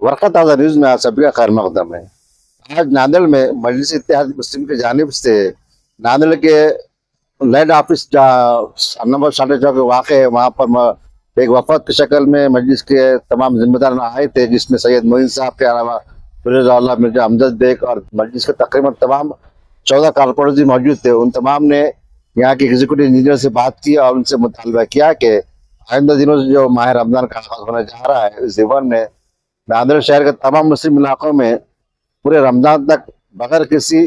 वर्क़ा ताज़ा न्यूज़ में आप सभी का खैर मक़दम है। आज नांदेड़ में मजलिस इत्तेहाद मुस्लिम की जानिब से नांदेड़ के लैंड ऑफिस जहाँ नंबर 4.5 के वाक़ है, वहाँ पर एक वफ़द की शक्ल में मजलिस के तमाम ज़िम्मेदार आए थे, जिसमें सैयद मोइन साहब के अलावा फिरोज़ मिर्ज़ा अमजद बेग और मजलिस के तकरीबन तमाम 14 कारपोरेटर्स भी मौजूद थे। उन तमाम ने यहाँ के एग्जीक्यूटिव इंजीनियर से बात की और उनसे मुतालबा किया कि आइंदा दिनों से जो माह रमज़ान का आगाज़ होने जा रहा है, इस ज़िमन में नांदेड़ शहर के तमाम मुस्लिम इलाकों में पूरे रमज़ान तक बगैर किसी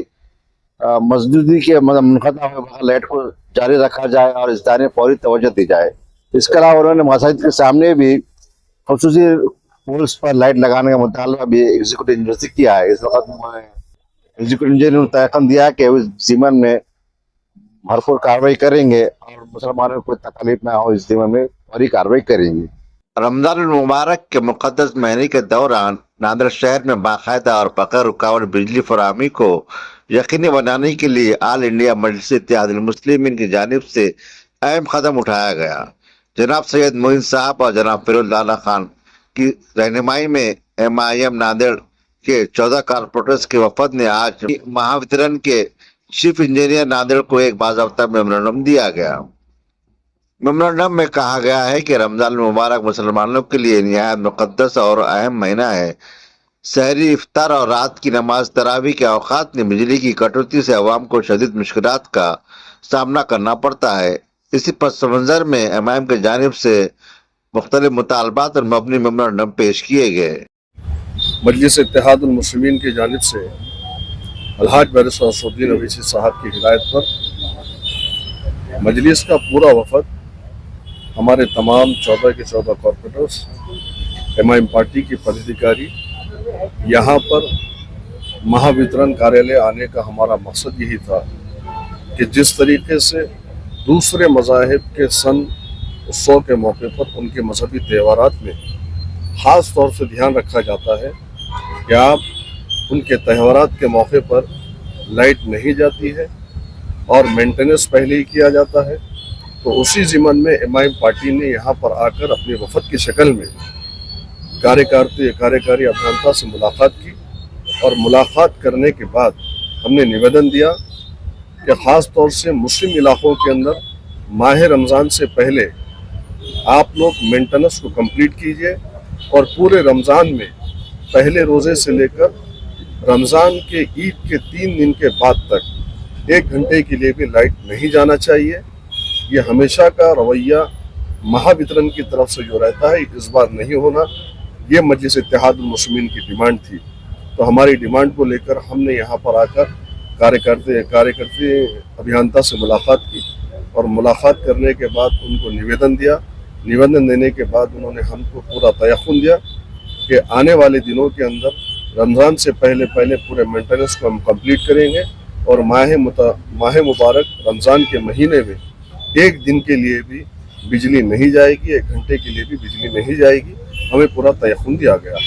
मजदूरी के मुनक़ता हुए बगैर लाइट को जारी रखा जाए और इस दायरे में फौरी तवज्जो दी जाए। इसके अलावा उन्होंने मसाजिद के सामने भी ख़ुसूसी पोल्स पर लाइट लगाने का मुतालबा भी एग्जीक्यूटिव इंजीनियर से किया है। इस वक्त एग्जीक्यूटिव इंजीनियर ने तयक़न दिया कि इस ज़िमन में भरपूर कार्रवाई करेंगे और मुसलमानों को कोई तकलीफ ना हो, इस ज़िमन में फौरी कार्रवाई करेंगे। रमज़ान मुबारक के मुक़द्दस महीने के दौरान नांदेड़ शहर में बाकायदा और बग़ैर रुकावट बिजली फराहमी को यकीनी बनाने के लिए ऑल इंडिया मजलिस इत्तेहादुल मुस्लिमीन की जानिब से अहम कदम उठाया गया। जनाब सैयद मोइन साहब और जनाब फिरोज़ खान की रहनुमाई में MIM नांदेड़ के 14 कारपोरेटर्स के वफद ने आज महावितरण के चीफ इंजीनियर नांदेड़ को एक बाज़ाब्ता मेमोरेंडम दिया गया। मेमोरेंडम में कहा गया है कि रमज़ान मुबारक मुसलमानों के लिए निहायत मुक़द्दस और अहम महीना है। सहरी, इफ्तार और रात की नमाज तरावी के औक़ात में बिजली की कटौती से अवाम को शदीद मुश्किलात का सामना करना पड़ता है। इसी पस मंज़र में MIM की जानिब से मुख्तलिफ मुतालबात और मबनी मेमोरेंडम पेश किए गए। मजलिस इत्तेहादुल मुस्लिमीन की जानिब से अलहाज बैरिस्टर असदुद्दीन अवैसी साहब की हिदायत पर मजलिस का पूरा वफद, हमारे तमाम 14 के 14 कॉर्पोरेटर्स, MIM पार्टी के पदाधिकारी यहाँ पर महावितरण कार्यालय आने का हमारा मकसद यही था कि जिस तरीके से दूसरे मज़ाहिब के सन उत्सव के मौके पर उनके मजहबी त्योहारात में ख़ास तौर से ध्यान रखा जाता है कि आप उनके त्योहारात के मौके पर लाइट नहीं जाती है और मेंटेनेंस पहले ही किया जाता है, तो उसी ज़िमन में MIM पार्टी ने यहाँ पर आकर अपने वफद की शक्ल में कार्यकारी अभियंता से मुलाकात की और मुलाकात करने के बाद हमने निवेदन दिया कि ख़ास तौर से मुस्लिम इलाक़ों के अंदर माह रमज़ान से पहले आप लोग मेंटेनेंस को कंप्लीट कीजिए और पूरे रमज़ान में पहले रोज़े से लेकर रमज़ान के ईद के 3 दिन के बाद तक 1 घंटे के लिए भी लाइट नहीं जाना चाहिए। ये हमेशा का रवैया महावितरण की तरफ से जो रहता है, इस बार नहीं होना। ये मजलिस इत्तेहादुल मुस्लिमीन की डिमांड थी, तो हमारी डिमांड को लेकर हमने यहाँ पर आकर कार्यकर्ते अभियंता से मुलाकात की और मुलाकात करने के बाद उनको निवेदन दिया। निवेदन देने के बाद उन्होंने हमको पूरा तयक़ुन दिया कि आने वाले दिनों के अंदर रमज़ान से पहले पूरे मेंटेनेंस को हम कंप्लीट करेंगे और माह मुबारक रमज़ान के महीने में 1 दिन के लिए भी बिजली नहीं जाएगी, 1 घंटे के लिए भी बिजली नहीं जाएगी। हमें पूरा तयक़ुन दिया गया।